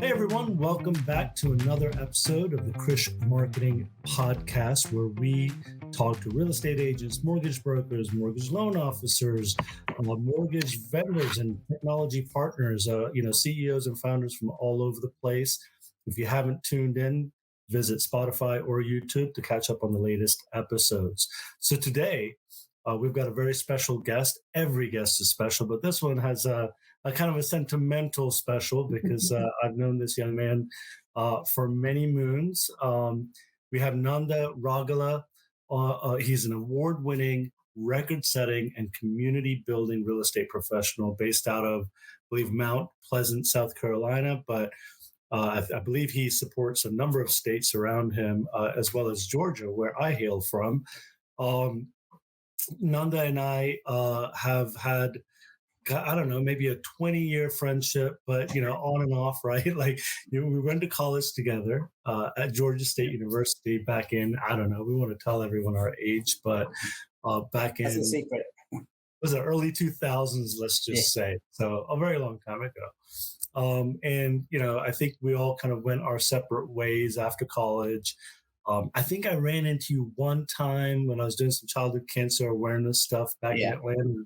Hey everyone, welcome back to another episode of the Krish Marketing Podcast, where we talk to real estate agents, mortgage brokers, mortgage loan officers, mortgage vendors, and technology partners. CEOs and founders from all over the place. If you haven't tuned in, visit Spotify or YouTube to catch up on the latest episodes. So today, we've got a very special guest. Every guest is special, but this one has a kind of a sentimental special because I've known this young man for many moons. We have Nanda Ragala. He's an award-winning, record-setting, and community-building real estate professional based out of, I believe, Mount Pleasant, South Carolina. But I believe he supports a number of states around him, as well as Georgia, where I hail from. Nanda and I have had, I don't know, maybe a 20-year friendship, but, on and off, right? Like, we went to college together at Georgia State University back in, I don't know, we want to tell everyone our age, but back in, That's a secret. Was it early 2000s, let's just say. So a very long time ago. I think we all kind of went our separate ways after college. I think I ran into you one time when I was doing some childhood cancer awareness stuff back in Atlanta.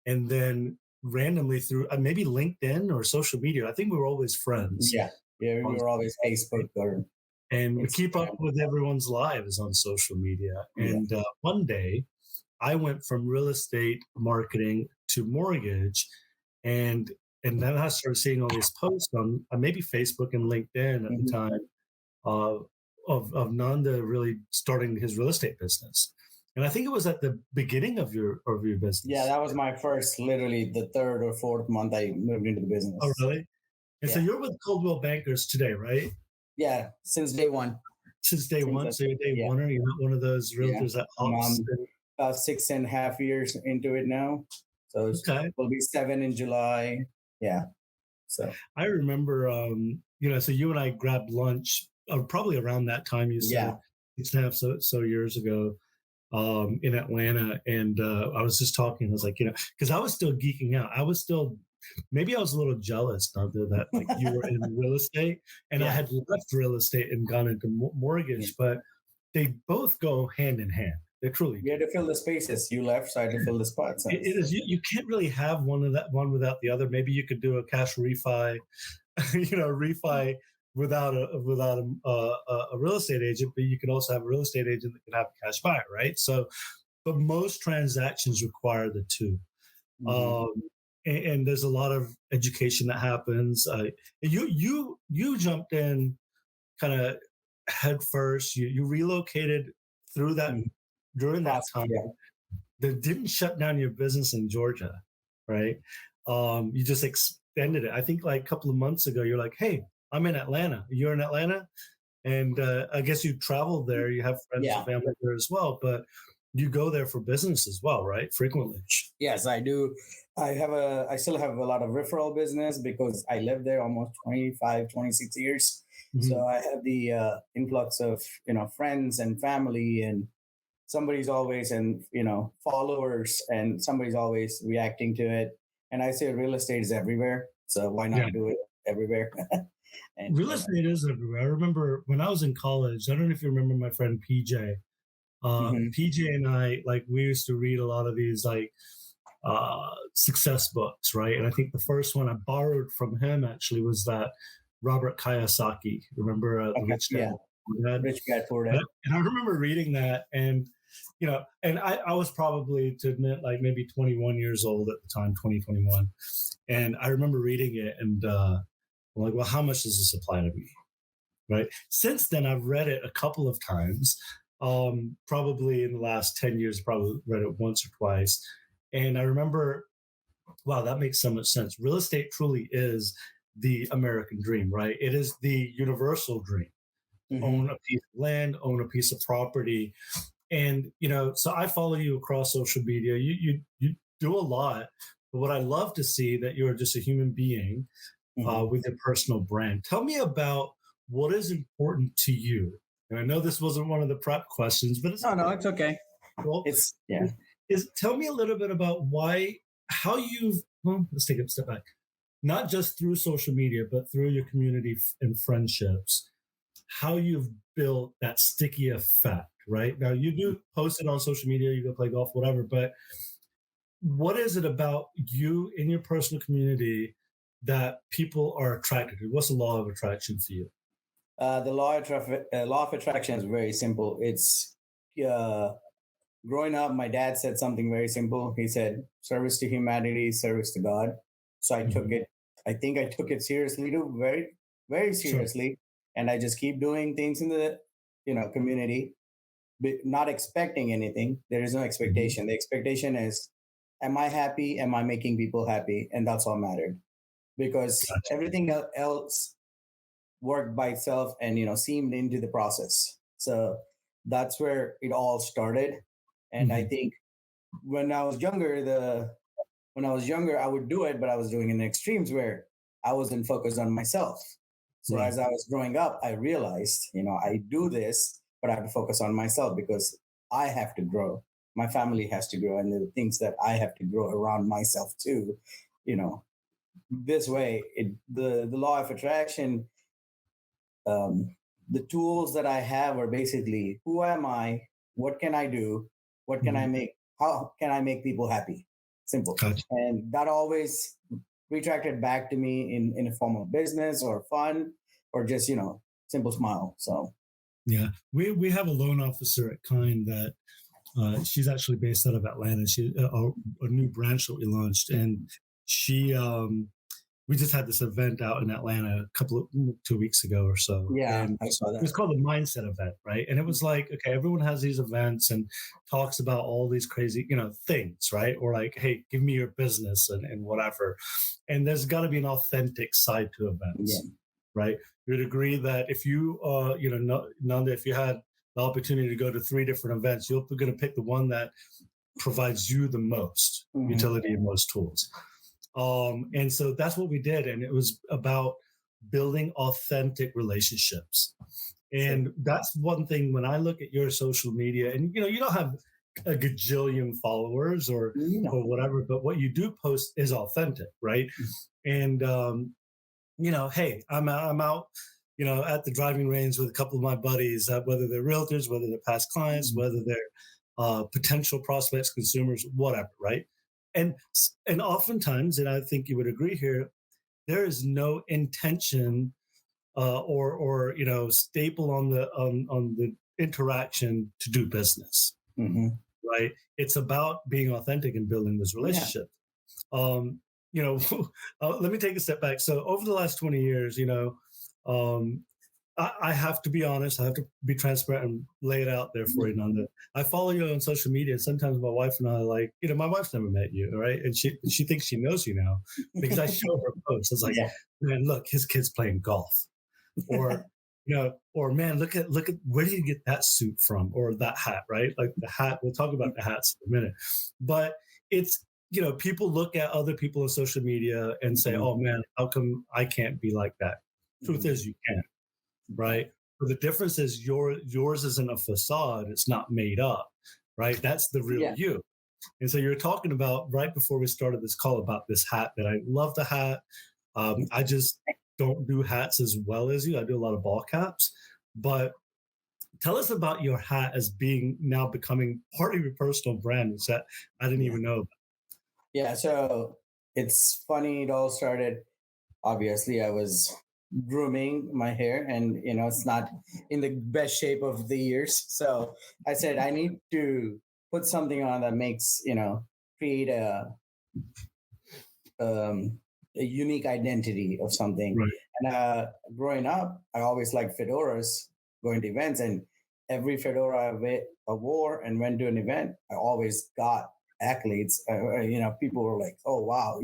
And then randomly through maybe LinkedIn or social media, I think we were always friends. Yeah, we were always Facebook or and we keep up with everyone's lives on social media. And one day I went from real estate marketing to mortgage, and then I started seeing all these posts on maybe Facebook and LinkedIn at the time of Nanda really starting his real estate business. And I think it was at the beginning of your business. Yeah, that was my first, literally the third or fourth month I moved into the business. Oh, really? And so you're with Coldwell Bankers today, right? Yeah, since day one. Since day one? So you're day one, or you're not one of those realtors that hops? About 6.5 years into it now. So it will be 7 in July. Yeah. So I remember, so you and I grabbed lunch probably around that time, you said 6.5 so years ago. In Atlanta, and I was just talking. I was like, because I was still geeking out. Maybe I was a little jealous, Nanda, that like you were in real estate, and I had left real estate and gone into mortgage. But they both go hand in hand. They truly. You had to fill the spaces. You left, so I had to fill the spots. It is. You can't really have one without the other. Maybe you could do a cash refi, refi without a real estate agent, but you can also have a real estate agent that can have a cash buyer, right? So, but most transactions require the two. And there's a lot of education that happens. You jumped in kind of head first. You relocated through that during that time. That didn't shut down your business in Georgia, right? You just extended it. I think like a couple of months ago, you're like, hey, I'm in Atlanta. You're in Atlanta? And I guess you traveled there. You have friends and family there as well, but you go there for business as well, right? Frequently. Yes, I do. I still have a lot of referral business because I lived there almost 25, 26 years. So I have the influx of, friends and family, and somebody's always, followers, and somebody's always reacting to it. And I say real estate is everywhere. So why not do it everywhere? And real estate is everywhere. I remember when I was in college, I don't know if you remember my friend PJ. PJ and I, we used to read a lot of these success books, right? And I think the first one I borrowed from him actually was that Robert Kiyosaki. Remember the Rich Dad? Rich Dad Poor Dad. And I remember reading that, and and I was probably, to admit, like maybe 21 years old at the time, 2021. And I remember reading it, and I'm like, well, how much does this apply to me? Right. Since then, I've read it a couple of times, probably in the last 10 years, probably read it once or twice. And I remember, wow, that makes so much sense. Real estate truly is the American dream, right? It is the universal dream. Own a piece of land, own a piece of property. And, so I follow you across social media. You do a lot. But what I love to see that you're just a human being with a personal brand. Tell me about what is important to you. And I know this wasn't one of the prep questions, but it's it's okay. Well, tell me a little bit about let's take a step back. not just through social media, but through your community and friendships, how you've built that sticky effect, right? Now, you do post it on social media, you go play golf, whatever, but what is it about you in your personal community that people are attracted to? What's the law of attraction for you? The law of attraction is very simple. It's uh, growing up. My dad said something very simple. He said, "Service to humanity, service to God." So I took Mhm. it. I think I took it seriously too, very, very Sure. seriously, and I just keep doing things in the community, but not expecting anything. There is no Mhm. expectation. The expectation is, am I happy? Am I making people happy? And that's all mattered, because Gotcha. everything else worked by itself and seemed into the process. So that's where it all started. And I Mhm. think when I was younger, I would do it, but I was doing it in extremes where I wasn't focused on myself. So Right. as I was growing up, I realized, I do this, but I have to focus on myself because I have to grow. My family has to grow, and the things that I have to grow around myself too. You know, this way, the law of attraction, the tools that I have are basically, who am I? What can I do? What can I Mhm. make? How can I make people happy? Simple. Gotcha. And that always retracted back to me in a form of business or fun or just, simple smile. So, Yeah. We have a loan officer at Kind that she's actually based out of Atlanta. She a new branch that we launched, and she we just had this event out in Atlanta a couple of 2 weeks ago or so, yeah, and I saw it that. was called the Mindset Event, right? And it was like, okay, everyone has these events and talks about all these crazy, things, right? Or like, hey, give me your business and whatever. And there's got to be an authentic side to Yeah. events, right? You would agree that if you, Nanda, if you had the opportunity to go to three different events, you're going to pick the one that provides you the most Hmm. utility and most tools. And so that's what we did. And it was about building authentic relationships. Sure. And that's one thing when I look at your social media, and you don't have a gajillion followers or whatever, but what you do post is authentic, right? And hey, I'm out, at the driving range with a couple of my buddies, whether they're realtors, whether they're past clients, Mhm. whether they're potential prospects, consumers, whatever, right? And and oftentimes, and I think you would agree here, there is no intention or staple on the interaction to do business, Hmm. right? It's about being authentic and building this Yeah. relationship. Um, you know, let me take a step back. So over the last 20 years, um, I have to be honest. I have to be transparent and lay it out there for you, Nanda. I follow you on social media, and sometimes my wife and I are like, my wife's never met you, right? And she thinks she knows you now because I show her posts. I was like, Yeah. man, look, his kid's playing golf, or or man, look at where do you get that suit from, or that hat, right? Like the hat. We'll talk about the hats in a minute, but it's people look at other people on social media and say, Mhm. oh man, how come I can't be like that? Truth Mhm. is, you can, right? But the difference is yours isn't a facade; it's not made up, right? That's the real Yeah. you. And so you're talking about right before we started this call about this hat that I love the hat. I just don't do hats as well as you. I do a lot of ball caps, but tell us about your hat as being now becoming part of your personal brand, which that I didn't Yeah. even know. Yeah. So it's funny. It all started. Obviously, I was grooming my hair, and it's not in the best shape of the years. So I said I need to put something on that makes create um, a unique identity of something. Right. And growing up, I always liked fedoras, going to events, and every fedora I wore and went to an event, I always got accolades. People were like, "Oh wow,"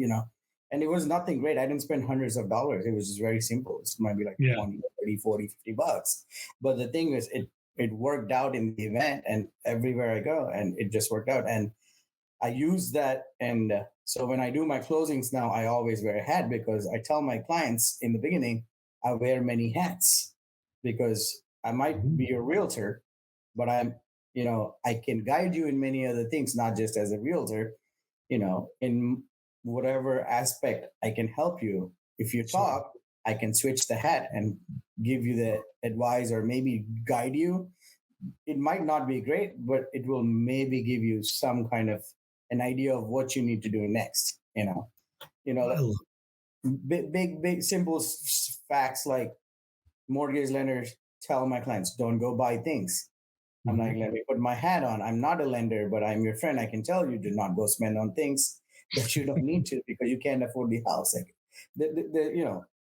And it was nothing great. I didn't spend hundreds of dollars. It was just very simple. It might be like Yeah. 20, 30, 40, $50. But the thing is, it worked out in the event and everywhere I go, and it just worked out. And I use that. And so when I do my closings now, I always wear a hat because I tell my clients in the beginning, I wear many hats because I might Mhm. be a realtor, but I can guide you in many other things, not just as a realtor, in whatever aspect I can help you. If you Sure. talk, I can switch the hat and give you the advice or maybe guide you. It might not be great, but it will maybe give you some kind of an idea of what you need to do next. I love Big, simple facts like mortgage lenders tell my clients, don't go buy things. I'm like, Mhm. let me put my hat on. I'm not a lender, but I'm your friend. I can tell you, do not go spend on things that you don't need to because you can't afford the house. Like,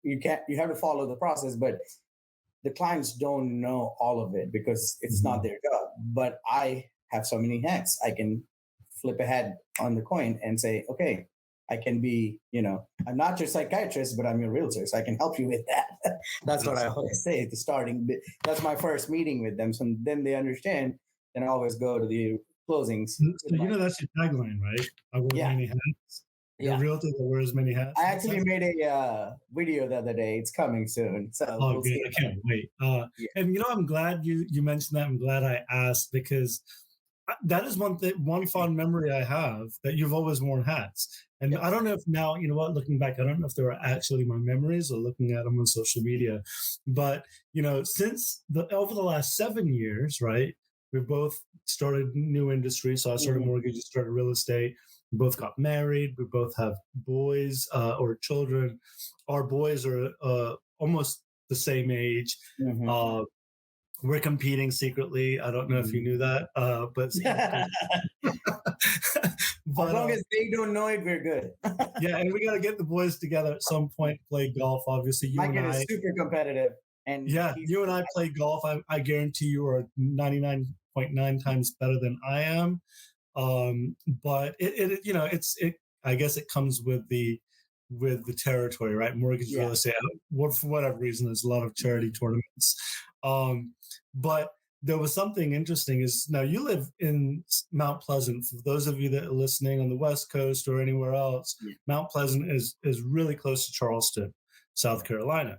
you can't. You have to follow the process, but the clients don't know all of it because it's not Mhm. their job. But I have so many hats. I can flip a hat on the coin and say, okay, I can be, I'm not your psychiatrist, but I'm your realtor, so I can help you with that. That's what I That's always say at the starting. That's my first meeting with them. So then they understand. Then I always go to the closings with so my, that's your tagline, right? I wear yeah, many hats. You're a yeah. realtor that wears many I hats. actually made a video the other day. It's coming soon, so Oh, we'll good. see. I can't wait. Yeah. And I'm glad you mentioned that. I'm glad I asked because that is one fond memory I have that you've always worn hats. And Yep. I don't know if now, looking back, I don't know if they were actually my memories or looking at them on social media. But, since over the last 7 years, right, we've both started new industries. So I started Mhm. mortgage, you started real estate. We both got married. We both have boys or children. Our boys are almost the same age. Mhm. Uh, we're competing secretly. I don't know if you knew that, but As but long as they don't know it, we're good. yeah, and we got to get the boys together at some point, play golf. Obviously, you My and kid I, is super competitive, and yeah, he's you and I play golf. I guarantee you are 99.9 times better than I am. But it. I guess it comes with the territory, right? Mortgage, yeah. real estate. For whatever reason, there's a lot of charity tournaments. But there was something interesting. Is now you live in Mount Pleasant. For those of you that are listening on the West Coast or anywhere else, Yeah. Mount Pleasant is really close to Charleston, South Carolina,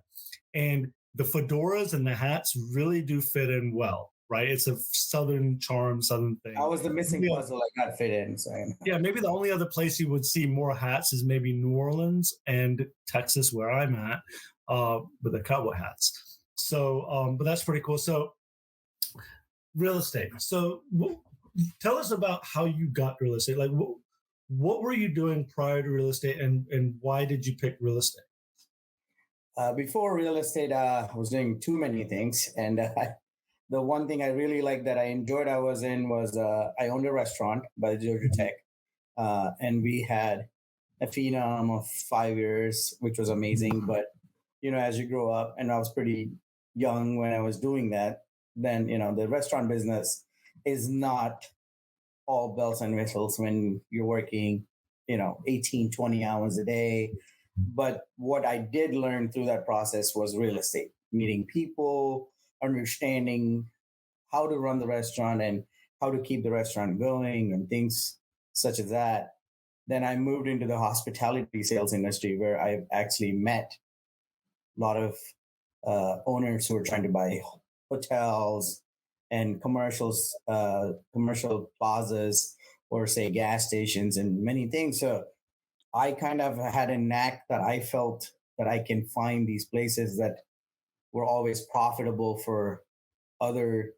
and the fedoras and the hats really do fit in well, right? It's a southern charm, southern I thing. was the missing Yeah, puzzle I got fit in. So yeah, maybe the only other place you would see more hats is maybe New Orleans and Texas, where I'm at, with the cowboy hats. So, but that's pretty cool. So, real estate. So, tell us about how you got real estate. Like, what were you doing prior to real estate, and why did you pick real estate? before real estate, I was doing too many things, and the one thing I really liked that I enjoyed was I owned a restaurant by the Georgia Mhm. Tech, and we had a phenom of 5 years, which was amazing. But as you grow up, and I was pretty young when I was doing that, then the restaurant business is not all bells and whistles when you're working 18, 20 hours a day. But what I did learn through that process was real estate, meeting people, understanding how to run the restaurant and how to keep the restaurant going and things such as that. Then I moved into the hospitality sales industry where I actually met a lot of owners who are trying to buy hotels and commercial plazas, or say gas stations and many things. So I kind of had a knack that I felt that I can find these places that were always profitable for other,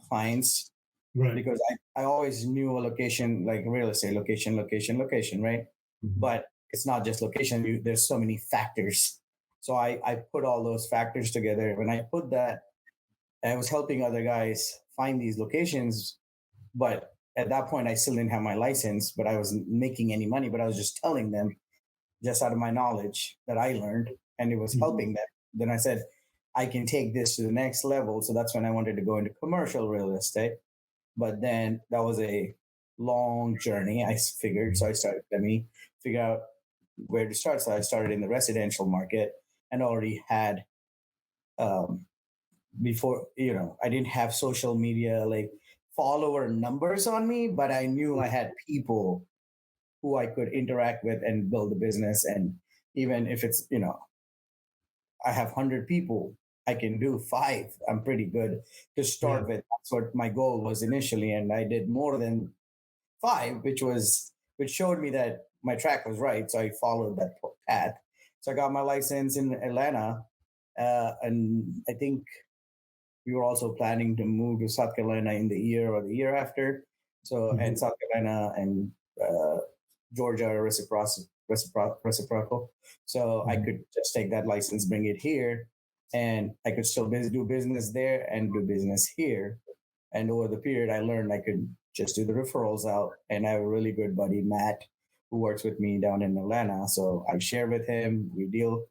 clients, Right. because I always knew a location, like real estate, location, right? Mhm. But it's not just location. There's so many factors. So I put all those factors together. When I put that, I was helping other guys find these locations, but at that point I still didn't have my license, but I wasn't making any money, but I was just telling them just out of my knowledge that I learned, and it was Mhm. helping them. Then I said, I can take this to the next level. So that's when I wanted to go into commercial real estate. But then that was a long journey, I figured. So I started, let me figure out where to start. So I started in the residential market and already had, um, before, I didn't have social media like follower numbers on me, but I knew I had people who I could interact with and build a business. And even if it's, I have 100 people, I can do five. I'm pretty good to Yeah. start with. That's what my goal was initially. And I did more than five, which showed me that my track was right, so I followed that path. So I got my license in Atlanta, and I think we were also planning to move to South Carolina in the year or the year after. So, and Mhm. South Carolina and Georgia are reciprocal. So I Mhm. could just take that license, bring it here, and I could still do business there and do business here. And over the period, I learned I could just do the referrals out. And I have a really good buddy, Matt, who works with me down in Atlanta. So I share with him. We deal,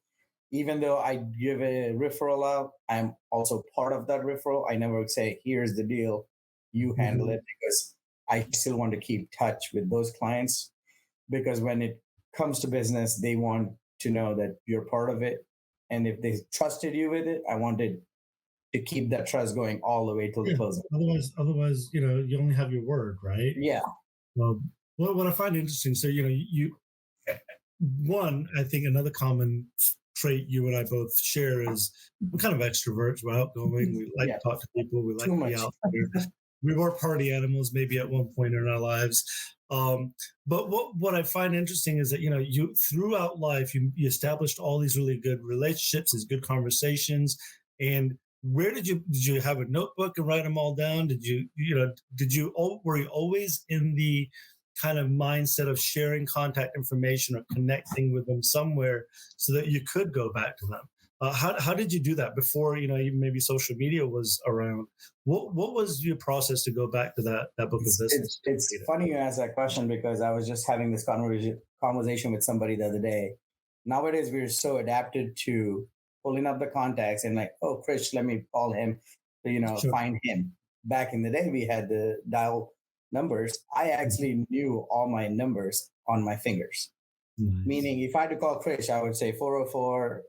even though I give a referral out, I'm also part of that referral. I never say, here's the deal, you handle Mhm. it, because I still want to keep touch with those clients, because when it comes to business, they want to know that you're part of it. And if they trusted you with it, I wanted to keep that trust going all the way till the Yeah. closing. Otherwise, you only have your word, right? Yeah. What I find interesting, so one, I think another common trait you and I both share is we're kind of extroverts. We're outgoing. We like Yeah. to talk to people. We like Too to be much. out there. We were party animals, maybe at one point in our lives. But what I find interesting is that you throughout life you established all these really good relationships, these good conversations, and where did you have a notebook and write them all down? Were you always in the kind of mindset of sharing contact information or connecting with them somewhere so that you could go back to them? How did you do that before even maybe social media was around? What was your process to go back to that book of business to It's complete it? funny you ask that question, because I was just having this conversation with somebody the other day. Nowadays, we're so adapted to pulling up the contacts and like, oh, Krish, let me call him, to, Sure. find him. Back in the day, we had the dial numbers. I Mhm. actually knew all my numbers on my fingers. Nice. Meaning, if I had to call Krish, I would say 404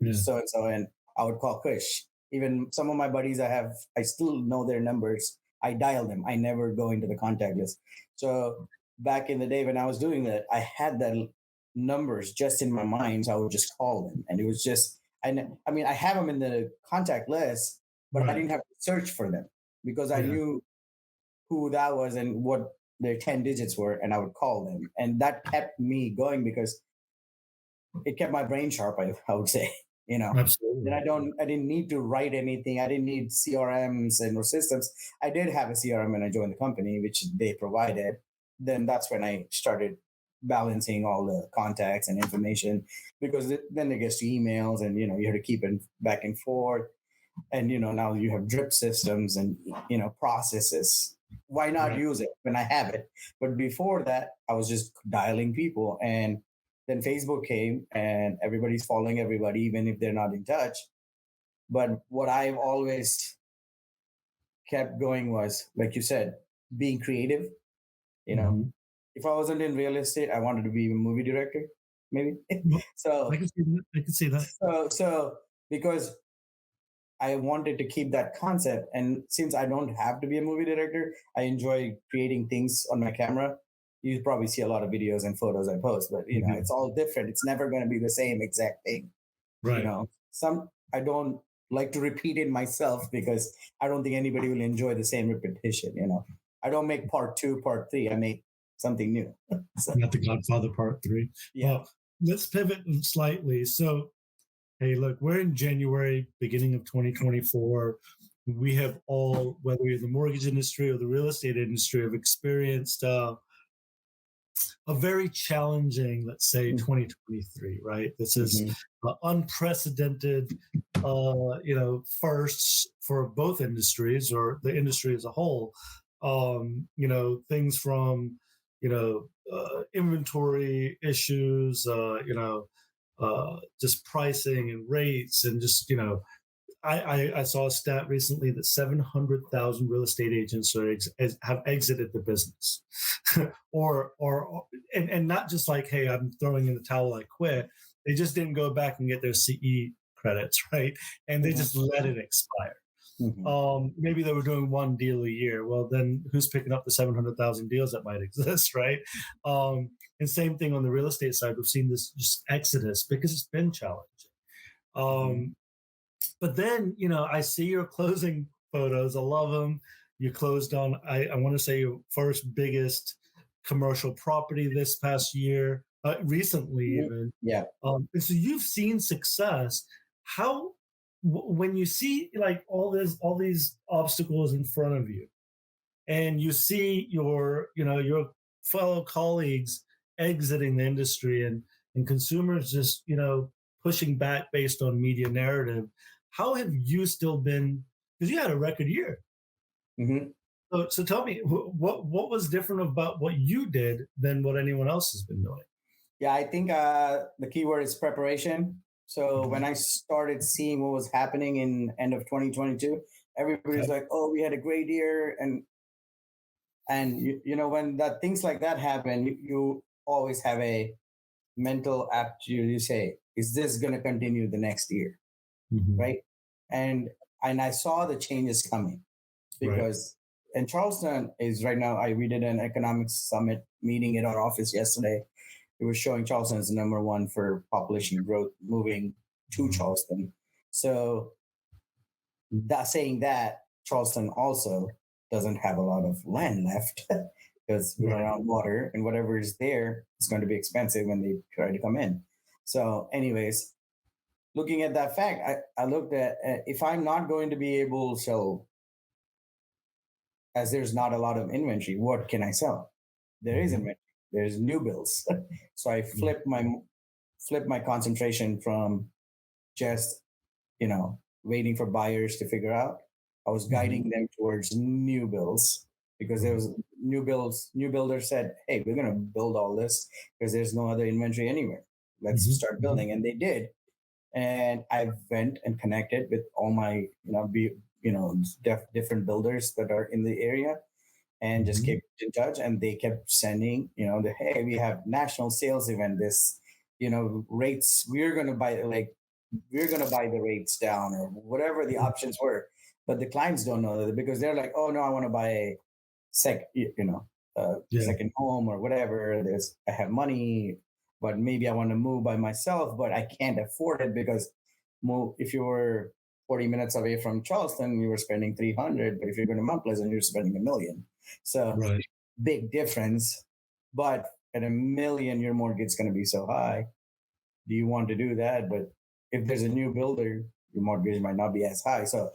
Yeah. so and so, and I would call Krish. Even some of my buddies I still know their numbers. I dial them. I never go into the contact list. So back in the day when I was doing that, I had that numbers just in my mind. So I would just call them, and it was just I mean, I have them in the contact list, but I Right. didn't have to search for them, because I Yeah. knew who that was and what their 10 digits were, and I would call them, and that kept me going, because it kept my brain sharp. I would say, you know. Then Absolutely. I didn't need to write anything. I didn't need CRMs and or systems. I did have a CRM when I joined the company, which they provided. Then that's when I started balancing all the contacts and information, because then it gets to emails, and you have to keep it back and forth. And now you have drip systems and processes. Why not Right. use it when I have it? But before that, I was just dialing people, and then Facebook came, and everybody's following everybody, even if they're not in touch. But what I've always kept going was, like you said, being creative. you know Mhm. if I wasn't in real estate, I wanted to be a movie director, maybe. Well, I so can see that. I can see that. so because I wanted to keep that concept. And since I don't have to be a movie director, I enjoy creating things on my camera. You probably see a lot of videos and photos I post, but You do. it's all different. It's never going to be the same exact thing. Right. Some I don't like to repeat it myself, because I don't think anybody will enjoy the same repetition. I don't make part two, part three. I make something new. So, Not the Godfather Part Three. yeah. Well, let's pivot slightly. So, hey, look, we're in January, beginning of 2024. We have all, whether you're in the mortgage industry or the real estate industry, have experienced a very challenging, let's say, 2023. Right? This is Mhm. unprecedented, firsts for both industries or the industry as a whole. Things from inventory issues, just pricing and rates, and just I saw a stat recently that 700,000 real estate agents have exited the business, and not just like, hey, I'm throwing in the towel, I quit. They just didn't go back and get their CE credits, right? And they Mhm. just let it expire. Mhm. Maybe they were doing one deal a year. Well, then who's picking up the 700,000 deals that might exist, right? And same thing on the real estate side. We've seen this just exodus because it's been challenging. Mhm. Um, but then, I see your closing photos. I love them. You closed on, I want to say, your first biggest commercial property this past year, recently even. Yeah. And so you've seen success. How, when you see like all these obstacles in front of you, and you see your fellow colleagues exiting the industry, and consumers just pushing back based on media narrative, how have you still been, because you had a record year. Hmm. So tell me, what was different about what you did than what anyone else has been doing? Yeah, I think the key word is preparation. So when Mhm. I started seeing what was happening in end of 2022, everybody's Okay. like, "Oh, we had a great year," and when that things like that happen, you always have a mental aptitude. You say, "Is this going to continue the next year?" Mhm. Right? And I saw the changes coming Right. because in Charleston is right now. We did an economics summit meeting in our office yesterday. It was showing Charleston as the number one for population growth moving to Mhm. Charleston. So that saying that Charleston also doesn't have a lot of land left because we're Right. around water and whatever is there is going to be expensive when they try to come in. So, anyways, looking at that fact, I looked at if I'm not going to be able to sell, as there's not a lot of inventory, what can I sell? There is Mhm. inventory. There's new bills. So I Mhm. flip my concentration from just waiting for buyers to figure out. I was Mhm. guiding them towards new builds because there Right. was new builders said, "Hey, we're going to build all this because there's no other inventory anywhere. Let's Mhm. start Mhm. building." And they did. And I went and connected with all my different builders that are in the area, and just Mhm. kept in touch. And they kept sending, hey, we have national sales event. This, rates. We're gonna buy the rates down, or whatever the options were. But the clients don't know that because they're like, oh no, I want to buy a sec, Yeah. second home or whatever. I have money, but maybe I want to move by myself, but I can't afford it because if you were 40 minutes away from Charleston, you were spending 300, but if you're going to Mount Pleasant, you're spending 1 million. So Right. big difference. But at 1 million, your mortgage is going to be so high. Do you want to do that? But if there's a new builder, your mortgage might not be as high. So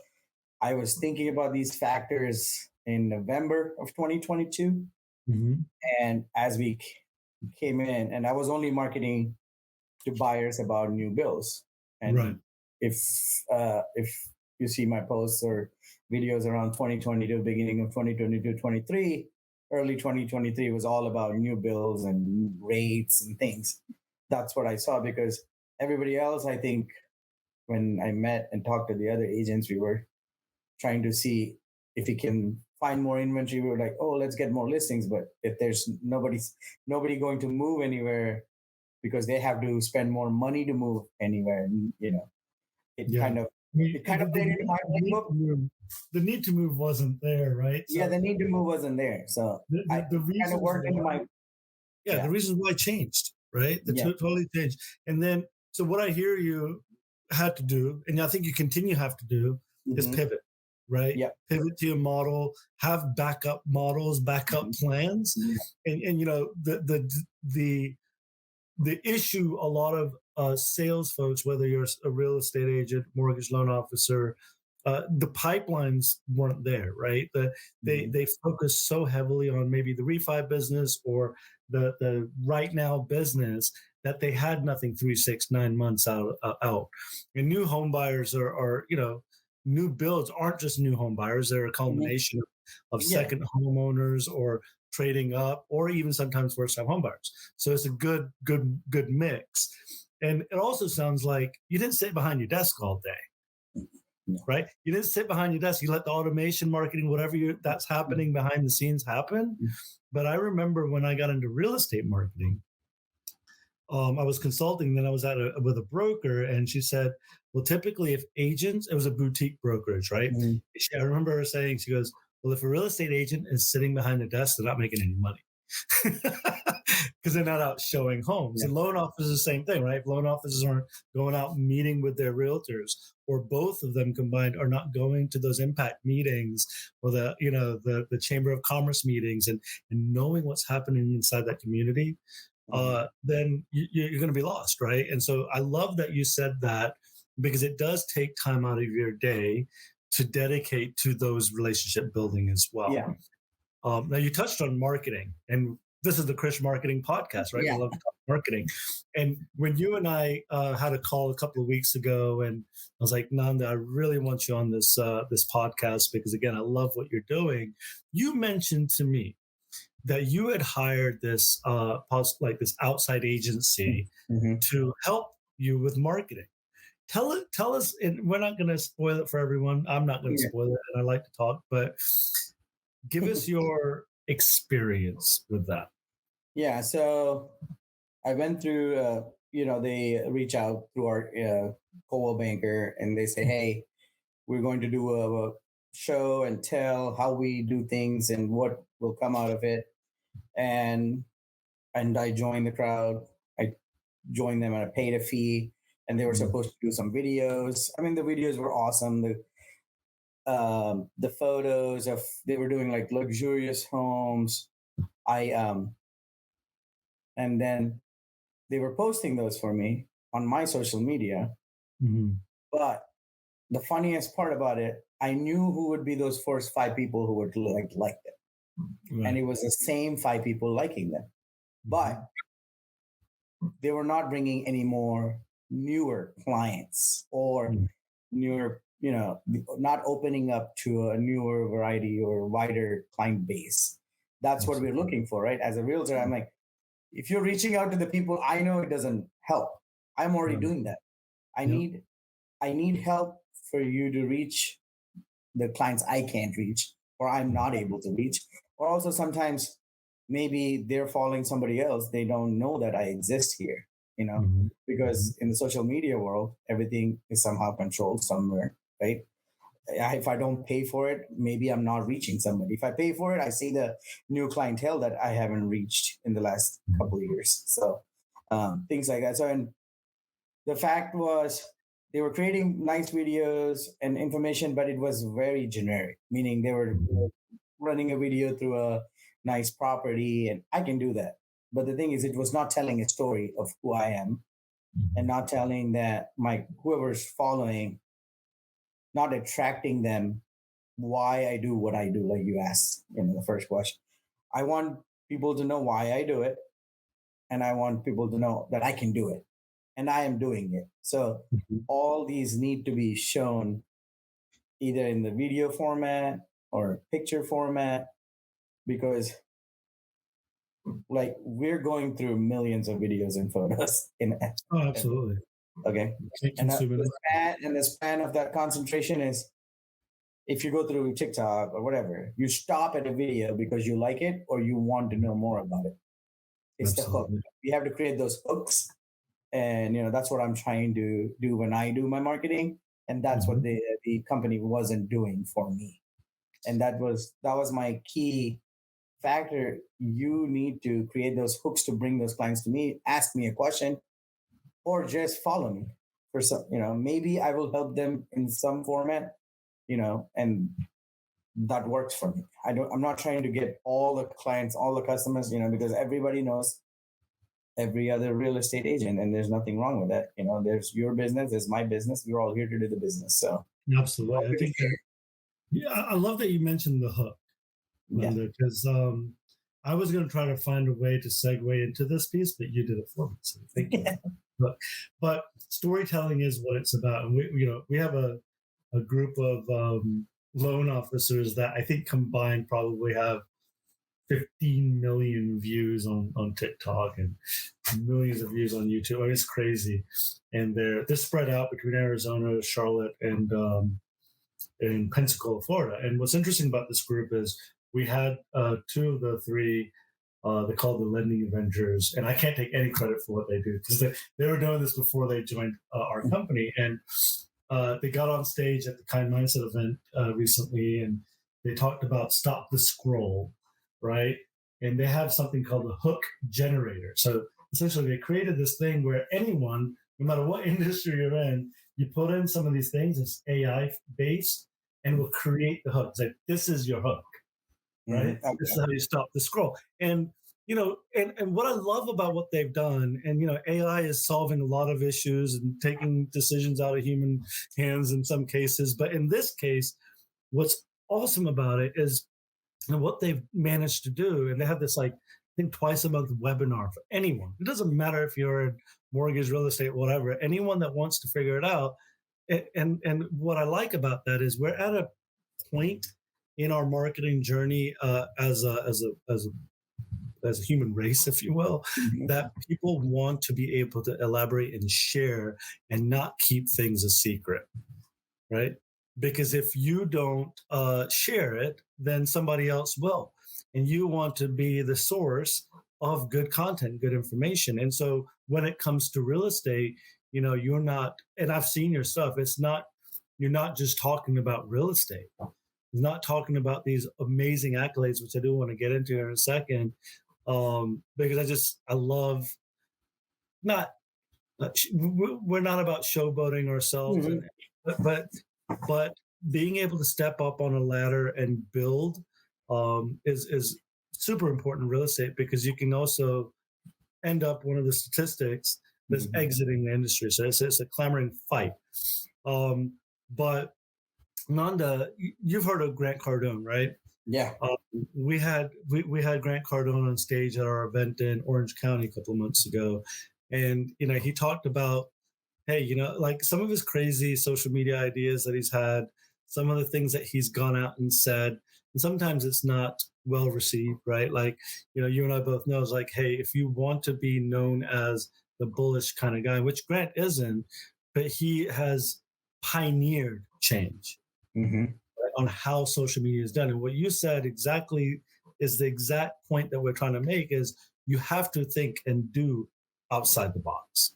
I was thinking about these factors in November of 2022. Mhm. And as we came in, and I was only marketing to buyers about new builds. Right. And if you see my posts or videos around 2022, beginning of 2022, 23, early 2023 was all about new builds and rates and things. That's what I saw because everybody else, I think, when I met and talked to the other agents, we were trying to see if we can find more inventory. We were like, oh, let's get more listings. But if there's nobody going to move anywhere because they have to spend more money to move anywhere, it Yeah. kind of I mean, it kind of played into my need to playbook. move, the need to move wasn't there, right? Yeah, So the need to move wasn't there. So I the kind of reasons worked into why, my yeah, the yeah, reasons why changed, right? yeah. Totally changed. And then, so what I hear you had to do, and I think you continue have to do, is Hmm. pivot, right? Yeah. Pivot to your model, have backup models, backup Hmm. plans, and the issue a lot of sales folks, whether you're a real estate agent, mortgage loan officer, the pipelines weren't there, right? Hmm. They focus so heavily on maybe the refi business or the right now business that they had nothing 3, 6, 9 months out. And new home buyers are new builds aren't just new home buyers; they're a Hmm. culmination of Yeah. second homeowners or trading up, or even sometimes first-time homebuyers. So it's a good mix. And it also sounds like you didn't sit behind your desk all day, No. right? You didn't sit behind your desk. You let the automation, marketing, whatever that's happening behind the scenes happen. But I remember when I got into real estate marketing, I was consulting. Then I was with a broker, and she said, "Well, typically, if agents, it was a boutique brokerage, right?" Mhm. I remember her saying, "She goes, well, if a real estate agent is sitting behind the desk, they're not making any money." because they're not out showing homes. Yeah. And loan officers the same thing, right? Loan officers aren't going out meeting with their realtors, or both of them combined are not going to those impact meetings or the Chamber of Commerce meetings and knowing what's happening inside that community. Then you're going to be lost, right? And so I love that you said that, because it does take time out of your day to dedicate to those relationship building as well. Yeah. Now you touched on marketing, and this is the Krish Marketing Podcast, right? Yeah. We love to talk marketing. And when you and I had a call a couple of weeks ago, and I was like, Nanda, I really want you on this podcast because, again, I love what you're doing. You mentioned to me that you had hired this this outside agency to help you with marketing. Tell us, and we're not going to spoil it for everyone. I'm not going to spoil it, and I like to talk, but give us your experience with that. Yeah, so I went through, they reach out through our Coldwell banker, and they say, hey, we're going to do a show and tell how we do things and what will come out of it. And I joined the crowd. I joined them and I paid a fee, and they were supposed to do some videos. I mean, the videos were awesome. The photos of, they were doing like luxurious homes. And then they were posting those for me on my social media. But the funniest part about it, I knew who would be those first 5 people who would like them. Right. And it was the same 5 people liking them. But they were not bringing any more newer clients or newer, not opening up to a newer variety or wider client base. That's what we're looking for, right? As a realtor, I'm like, if you're reaching out to the people, I know it doesn't help. I'm already doing that. I need help for you to reach the clients I can't reach, or I'm not able to reach. Or also sometimes maybe they're following somebody else. They don't know that I exist here, because in the social media world, everything is somehow controlled somewhere, right? If I don't pay for it, maybe I'm not reaching somebody. If I pay for it, I see the new clientele that I haven't reached in the last couple of years. So things like that. So, and the fact was, they were creating nice videos and information, but it was very generic, meaning they were running a video through a nice property, and I can do that. But the thing is, it was not telling a story of who I am, and not telling that whoever's following, not attracting them why I do what I do, like you asked in the first question. I want people to know why I do it, and I want people to know that I can do it, and I am doing it. So all these need to be shown either in the video format or picture format, because like we're going through millions of videos and photos Absolutely. Okay. And the span of that concentration is, if you go through TikTok or whatever, you stop at a video because you like it or you want to know more about it. It's Absolutely. The hook. We have to create those hooks. And, that's what I'm trying to do when I do my marketing. And that's what the company wasn't doing for me. And that was my key factor. You need to create those hooks to bring those clients to me, ask me a question, or just follow me for some, maybe I will help them in some format, and that works for me. I'm not trying to get all the clients, all the customers, because everybody knows every other real estate agent, and there's nothing wrong with that. There's your business, there's my business. We're all here to do the business. So absolutely. I think I love that you mentioned the hook, Nanda, because I was going to try to find a way to segue into this piece, but you did it for me. So thank you. But storytelling is what it's about. And we have a group of loan officers that I think combined probably have 15 million views on TikTok and millions of views on YouTube. I mean, it's crazy. And they're spread out between Arizona, Charlotte, and in Pensacola, Florida. And what's interesting about this group is we had 2 of the 3 they called the Lending Avengers, and I can't take any credit for what they do because they were doing this before they joined our company. And they got on stage at the Kind Mindset event recently, and they talked about stop the scroll, right? and they have something called a hook generator. So essentially, they created this thing where anyone, no matter what industry you're in, you put in some of these things, it's AI based, and will create the hook. It's like, this is your hook, right? This is Okay. how you stop the scroll. And and what I love about what they've done, and AI is solving a lot of issues and taking decisions out of human hands in some cases, but in this case, what's awesome about it is what they've managed to do, and they have this like I think twice a month webinar for anyone. It doesn't matter if you're in mortgage, real estate, whatever. Anyone that wants to figure it out. And what I like about that is we're at a point in our marketing journey as a human race, if you will, Mhm. that people want to be able to elaborate and share and not keep things a secret, right? Because if you don't share it, then somebody else will. And you want to be the source of good content, good information. And so when it comes to real estate, you're not, and I've seen your stuff, you're not just talking about real estate. You're not talking about these amazing accolades, which I do want to get into in a second, because I love not we're not about showboating ourselves, and Mhm. but but being able to step up on a ladder and build is super important in real estate because you can also end up one of the statistics that's Mhm. exiting the industry. So it's a clamoring fight. Um, but Nanda, you've heard of Grant Cardone, right? Yeah. Um, we had Grant Cardone on stage at our event in Orange County a couple of months ago, and he talked about, hey, like some of his crazy social media ideas that he's had, some of the things that he's gone out and said, and sometimes it's not well received, right? Like, you and I both know is like, hey, if you want to be known as the bullish kind of guy, which Grant isn't, but he has pioneered change Hmm. on how social media is done. And what you said exactly is the exact point that we're trying to make is you have to think and do outside the box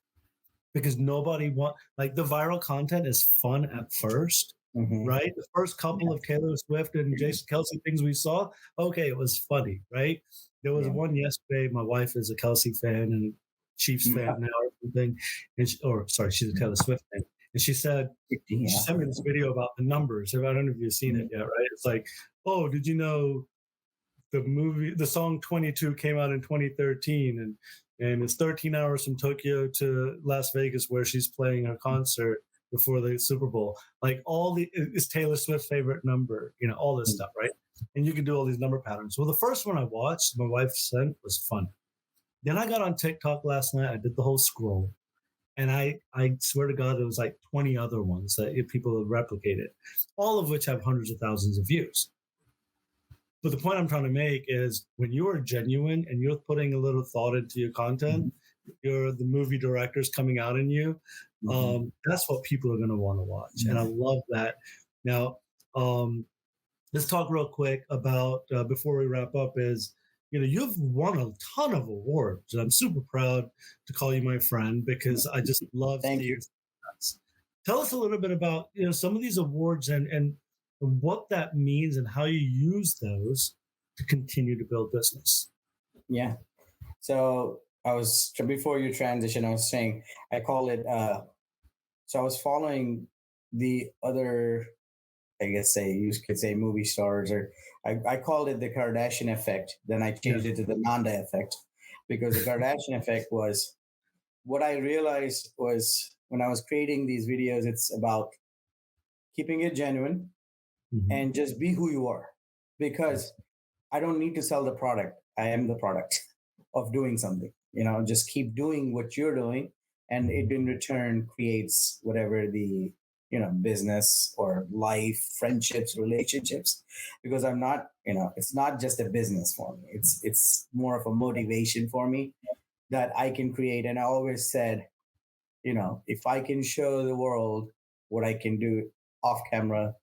because nobody want like the viral content is fun at first, Hmm. right? The first couple Yeah. of Taylor Swift and Jason Kelsey things we saw, okay, it was funny, right? There was Yeah. one yesterday. My wife is a Kelsey fan and Chiefs fan Yeah. now or something, and or sorry, she's a Taylor Swift fan, and she Yeah. sent me this video about the numbers. I don't know if you've seen it Mhm. yet, right? It's like, oh, did you know the song 22 came out in 2013 and it's 13 hours from Tokyo to Las Vegas where she's playing a concert before the Super Bowl. Like it's Taylor Swift's favorite number, all this stuff, right? And you can do all these number patterns. Well, the first one I watched, my wife sent was fun. Then I got on TikTok last night. I did the whole scroll. And I swear to God, there was like 20 other ones that people have replicated, all of which have hundreds of thousands of views. But the point I'm trying to make is when you are genuine and you're putting a little thought into your content, Mhm. you're the movie directors coming out in you. Mhm. That's what people are going to want to watch, and I Yeah. love that. Now, um, let's talk real quick about before we wrap up. Is you've won a ton of awards, and I'm super proud to call you my friend because I just love Thank seeing you. success. Tell us a little bit about some of these awards and what that means and how you use those to continue to build business. Yeah. So before you transition, I was saying I call it. So I was following the other, I guess say you could say movie stars, or I called it the Kardashian effect. Then I Yeah. changed it to the Nanda effect because the Kardashian effect was what I realized was when I was creating these videos. It's about keeping it genuine Mhm. and just be who you are because Yes. I don't need to sell the product. I am the product of doing something. Just keep doing what you're doing, and it in return creates whatever the business or life, friendships, relationships. Because I'm not, it's not just a business for me. It's more of a motivation for me that I can create. And I always said, if I can show the world what I can do off camera,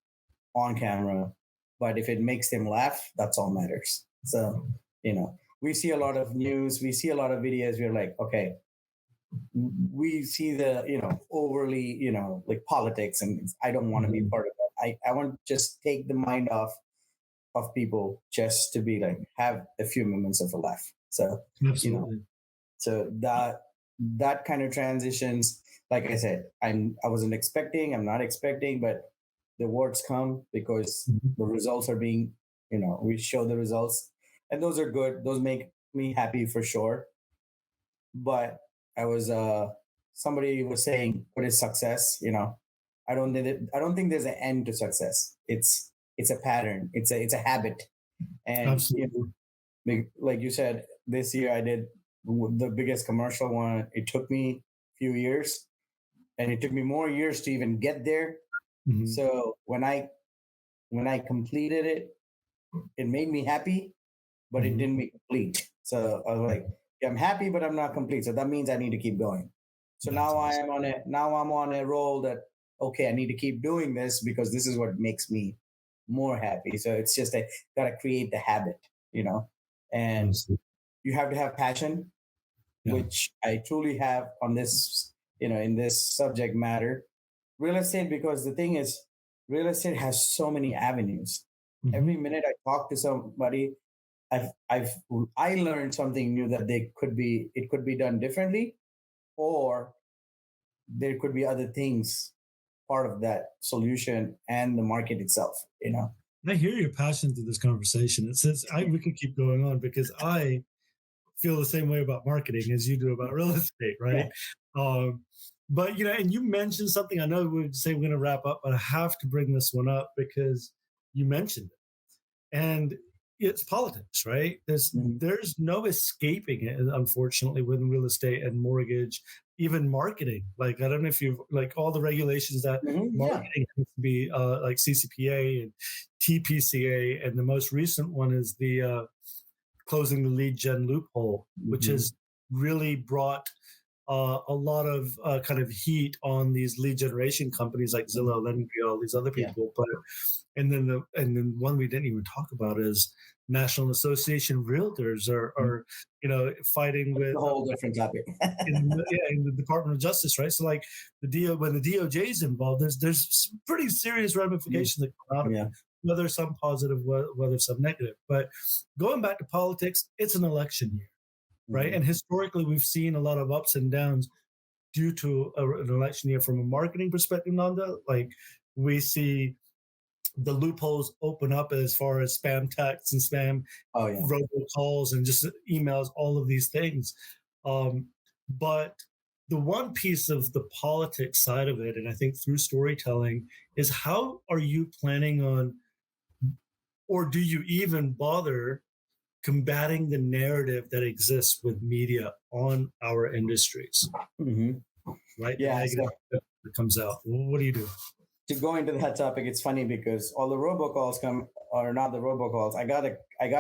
on camera, but if it makes them laugh, that's all matters. So, we see a lot of news, we see a lot of videos. We're like, okay, we see the, overly, like politics, and I don't want to be Mhm. part of that. I want to just take the mind off of people just to be like have a few moments of a laugh. So Absolutely. so that kind of transitions, like I said, I wasn't expecting, I'm not expecting, but the words come because Mhm. the results are being, we show the results, and those are good. Those make me happy for sure. But I was somebody was saying, what is success? I don't think there's an end to success. It's a pattern. It's a habit. And Absolutely. like you said, this year I did the biggest commercial one. It took me a few years, and it took me more years to even get there. Mhm. So when I completed it, it made me happy, but it Mhm. didn't make complete. So I was like, yeah, I'm happy, but I'm not complete. So that means I need to keep going. So That's awesome. now I'm on a roll that, okay, I need to keep doing this because this is what makes me more happy. So it's just I gotta create the habit, and Absolutely. you have to have passion, Yeah. which I truly have on this, in this subject matter, real estate, because the thing is, real estate has so many avenues. Every Mhm. minute I talk to somebody, I've I learned something new that it could be done differently, or there could be other things part of that solution and the market itself. I hear your passion through this conversation. It says we could keep going on because I feel the same way about marketing as you do about real estate, right? Yeah. Um, but and you mentioned something. I know we would say we're going to wrap up, but I have to bring this one up because you mentioned it, and it's politics, right? There's Mhm. there's no escaping it, unfortunately, with real estate and mortgage, even marketing. Like I don't know if you've like all the regulations that Yeah. marketing has to be like CCPA and TPCA, and the most recent one is the closing the lead gen loophole, which Hmm. has really brought a lot of kind of heat on these lead generation companies like Zillow, LendingTree, all these other Yeah. people. But and then one we didn't even talk about is National Association of Realtors are fighting That's with a whole different topic. in the Department of Justice, right? So like when the DOJ is involved, there's some pretty serious ramifications that come out of it, Yeah. whether some positive, whether some negative. But going back to politics, it's an election year, right? Mhm. And historically, we've seen a lot of ups and downs due to an election year from a marketing perspective, Nanda. Like we see the loopholes open up as far as spam texts and spam Oh yeah. robocalls and just emails, all of these things. But the one piece of the politics side of it, and I think through storytelling, is how are you planning on, or do you even bother combating the narrative that exists with media on our industries, Hmm. right? The Yeah. negative So that comes out. What do you do? to go into that topic, it's funny because all the robocalls come, or not the robocalls. I got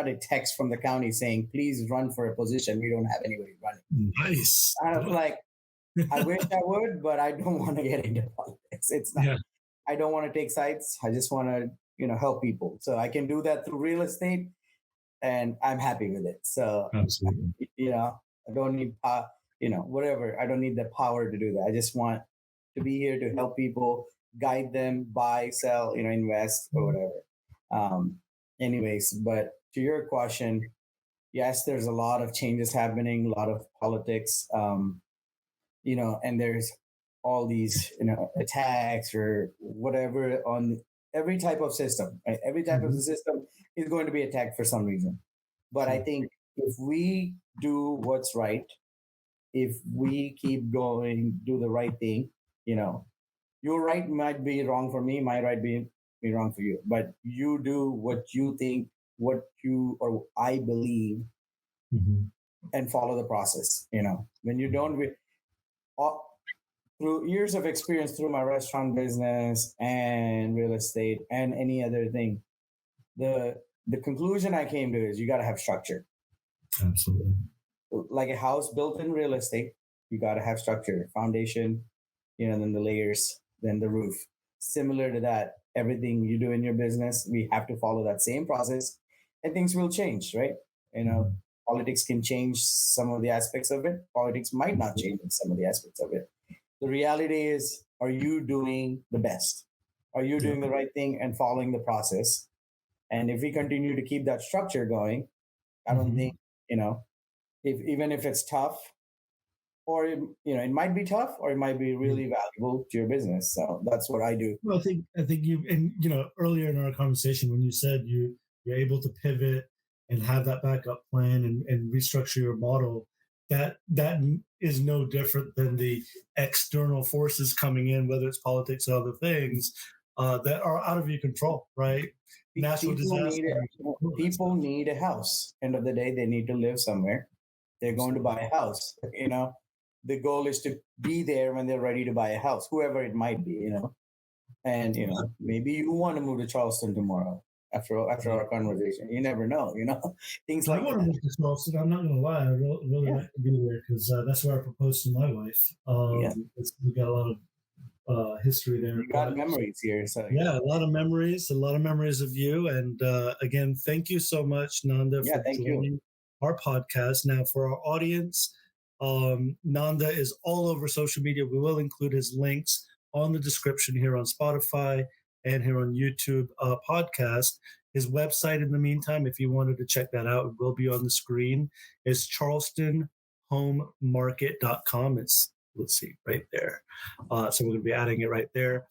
a text from the county saying, "Please run for a position. We don't have anybody running." Nice. And I was like, I wish I would, but I don't want to get into politics. It's not. Yeah, I don't want to take sides. I just want to, help people. So I can do that through real estate, and I'm happy with it. So, absolutely. I don't need, whatever. I don't need the power to do that. I just want to be here to help people, guide them, buy, sell, invest or whatever. Um, anyways, but to your question, yes, there's a lot of changes happening, a lot of politics. And there's all these attacks or whatever on every type of system, right? Every type of the Mhm. system is going to be attacked for some reason. But I Sure. think if we do what's right, if we keep going, do the right thing, you know your right might be wrong for me, my right be wrong for you, but you do what you think, what you or I believe, Mhm. and follow the process. When you don't all, through years of experience through my restaurant business and real estate and any other thing, the conclusion I came to is you got to have structure. Absolutely. Like a house built in real estate, you got to have structure, foundation, then the layers, then the roof. Similar to that, everything you do in your business, we have to follow that same process, and things will change, right? You know, Mhm. Politics can change some of the aspects of it. Politics might not change some of the aspects of it. The reality is, are you doing the best? Are you Yeah. doing the right thing and following the process? And if we continue to keep that structure going, I don't Hmm. think, you know, if even if it's tough, or it might be tough, or it might be really valuable to your business. So that's what I do. Well, I think you, and earlier in our conversation when you said you're able to pivot and have that backup plan and restructure your model, that is no different than the external forces coming in, whether it's politics or other things that are out of your control, right? Natural People need disasters, all that people stuff. need a house. End of the day, they need to live somewhere. They're going to Absolutely. buy a house. The goal is to be there when they're ready to buy a house, whoever it might be. And maybe you want to move to Charleston tomorrow after our conversation. You never know. Things I like want to that. move to Charleston. I'm not going to lie. I really Yeah, like to be there because that's where I proposed to my wife. yeah. We got a lot of history there, You got but memories here, so yeah, a lot of memories of you. And again, thank you so much, Nanda, yeah. for Thank you. joining our podcast. Now, for our audience, Nanda is all over social media. We will include his links on the description here on Spotify and here on YouTube podcast. His website, in the meantime, if you wanted to check that out, it will be on the screen, is charlestonhomemarket.com. It's, let's see, right there. So we're going to be adding it right there.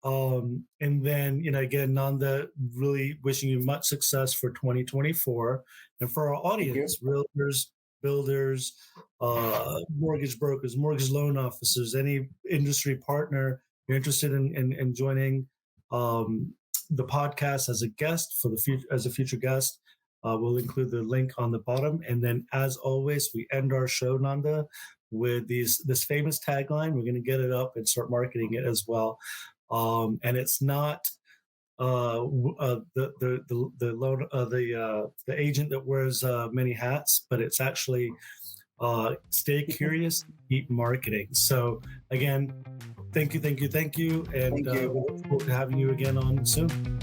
And then, again, Nanda, really wishing you much success for 2024. And for our Thank you. audience, realtors, builders, mortgage brokers, mortgage loan officers, any industry partner you're interested in joining the podcast as a guest for the future, as a future guest, we'll include the link on the bottom. And then, as always, we end our show, Nanda, with this famous tagline. We're going to get it up and start marketing it as well. And it's not the agent that wears many hats, but it's actually stay curious, keep marketing. So again, thank you, and Thank we you. look forward to having you again on soon.